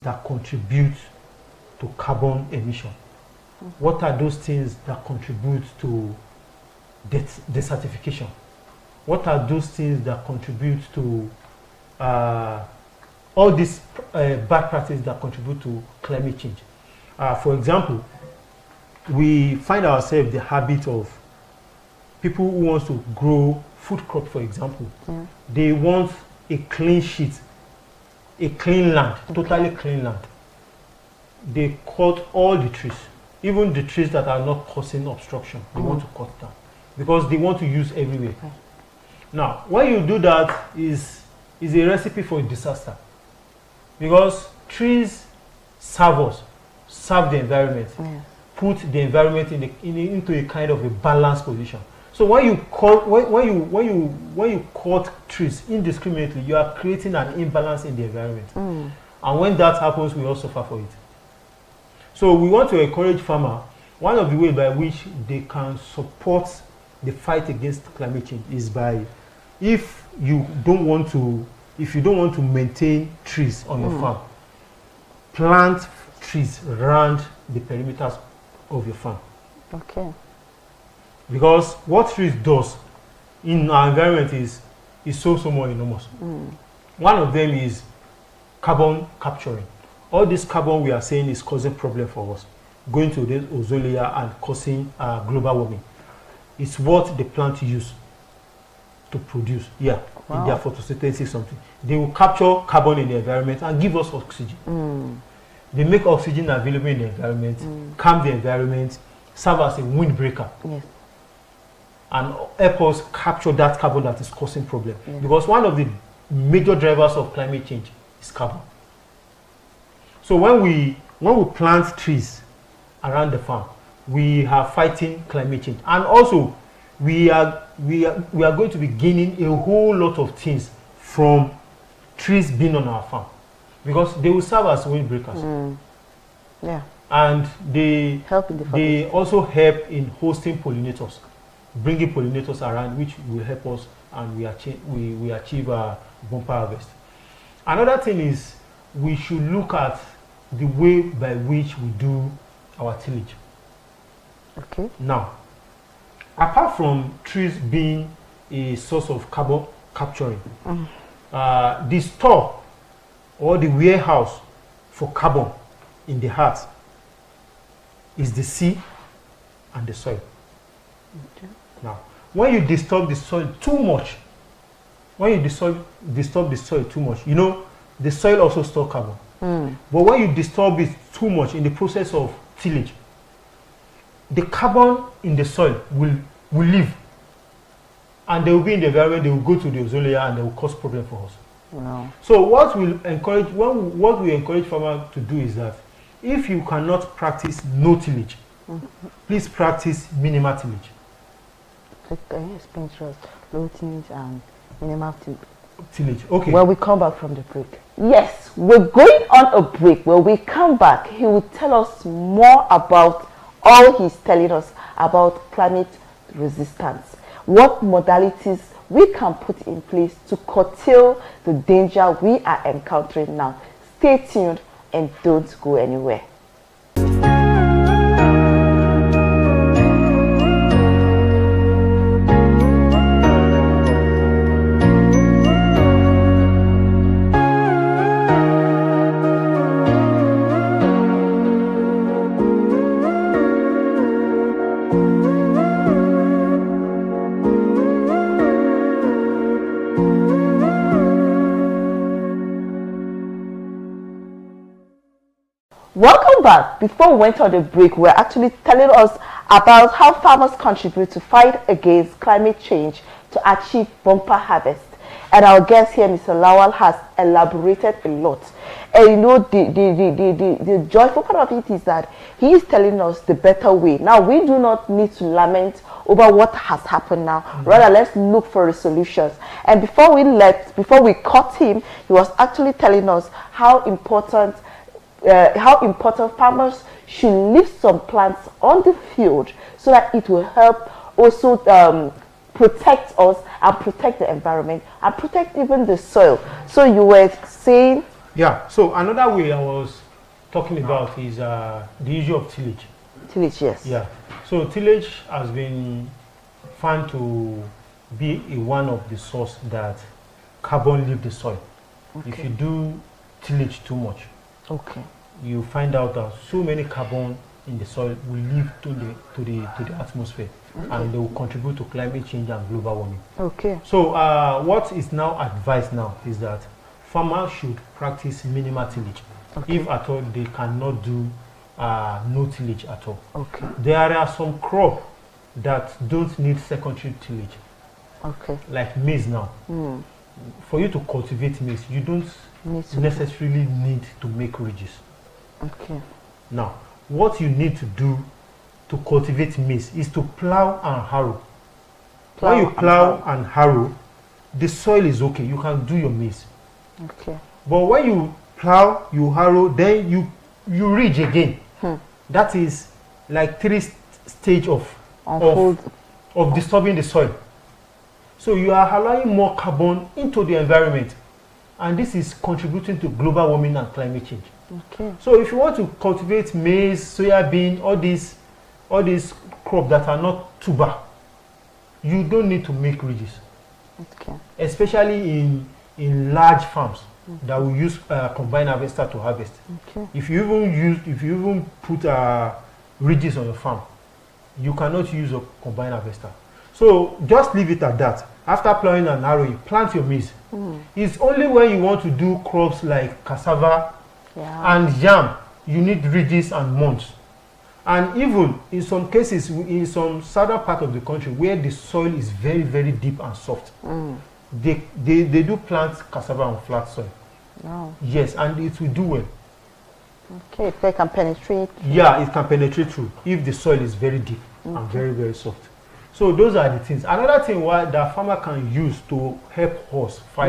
that contribute to carbon emission? What are those things that contribute to desertification? What are those things that contribute to all these bad practices that contribute to climate change? For example, we find ourselves the habit of people who want to grow food crop, for example. They want a clean sheet, a clean land, totally clean land. They cut all the trees, even the trees that are not causing obstruction. They want to cut down because they want to use everywhere. Now, when you do that, is a recipe for a disaster, because trees serve us, serve the environment, put the environment into a kind of a balanced position. So when you cut trees indiscriminately, you are creating an imbalance in the environment, and when that happens, we all suffer for it. So we want to encourage farmers. One of the ways by which they can support the fight against climate change is by, if you don't want to maintain trees on your farm, plant trees around the perimeters of your farm. Okay. Because what trees does in our environment is so more enormous. One of them is carbon capturing. All this carbon we are saying is causing problem for us, going to the ozone layer and causing global warming. It's what the plant use to produce in their photosynthesis something. They will capture carbon in the environment and give us oxygen. They make oxygen available in the environment, calm the environment, serve as a windbreaker, and help us capture that carbon that is causing problem. Because one of the major drivers of climate change is carbon. So when we plant trees around the farm, we are fighting climate change, and also we are going to be gaining a whole lot of things from trees being on our farm, because they will serve as windbreakers. And they also help in hosting pollinators, bringing pollinators around, which will help us, and we achieve a bumper harvest. Another thing is, we should look at the way by which we do our tillage. Okay. Now, apart from trees being a source of carbon capturing, the store or the warehouse for carbon in the earth is the sea and the soil. Now, when you disturb the soil too much, disturb the soil too much, you know, the soil also stores carbon. But when you disturb it too much in the process of tillage, the carbon in the soil will leave, and they will be in the environment. They will go to the ozone layer and they will cause problem for us. So what we encourage farmers to do is that, if you cannot practice no tillage, please practice minimal tillage. Can you explain to us low tillage and minimal tillage? Okay. When we come back from the break. Yes, we're going on a break. When we come back, he will tell us more about all he's telling us about climate resistance, what modalities we can put in place to curtail the danger we are encountering now. Stay tuned and don't go anywhere. Welcome back. Before we went on the break, we're actually telling us about how farmers contribute to fight against climate change to achieve bumper harvest. And our guest here, Mr. Lawal, has elaborated a lot. And you know, the joyful part of it is that he is telling us the better way. Now, we do not need to lament over what has happened now. Rather, let's look for the solutions. And before we cut him, he was actually telling us how important farmers should leave some plants on the field so that it will help also protect us and protect the environment and protect even the soil. So you were saying Yeah. So another way I was talking about is the issue of tillage. Tillage, yes. Yeah. So tillage has been found to be one of the source that carbon leave the soil. Okay. If you do tillage too much, Okay. you find out that so many carbon in the soil will leave to the atmosphere, and they will contribute to climate change and global warming. Okay. So what is now advised now is that farmers should practice minimal tillage, Okay. if at all they cannot do no tillage at all. Okay. There are some crops that don't need secondary tillage, Okay. like maize now. Mm. For you to cultivate maize, you don't Need to necessarily need to make ridges. Okay. Now, what you need to do to cultivate maize is to plow and harrow. When you plow and harrow, the soil is okay. You can do your maize. Okay. But when you plow, you harrow, then you ridge again. That is like stage of disturbing the soil. So you are allowing more carbon into the environment, and this is contributing to global warming and climate change. Okay. So if you want to cultivate maize, soya bean, all these crops that are not tuber, you don't need to make ridges. Okay. Especially in large farms that will use combine harvester to harvest. Okay. If you even put ridges on your farm, you cannot use a combine harvester. So just leave it at that. After plowing and harrowing, plant your maize. It's only when you want to do crops like cassava and yam, you need ridges and mounds. And even in some cases, in some southern part of the country where the soil is very, very deep and soft, they do plant cassava on flat soil. Wow. Yes, and it will do well. Okay, if they can penetrate. Yeah, it can penetrate through if the soil is very deep and very, very soft. So those are the things. Another thing why the farmer can use to help us fight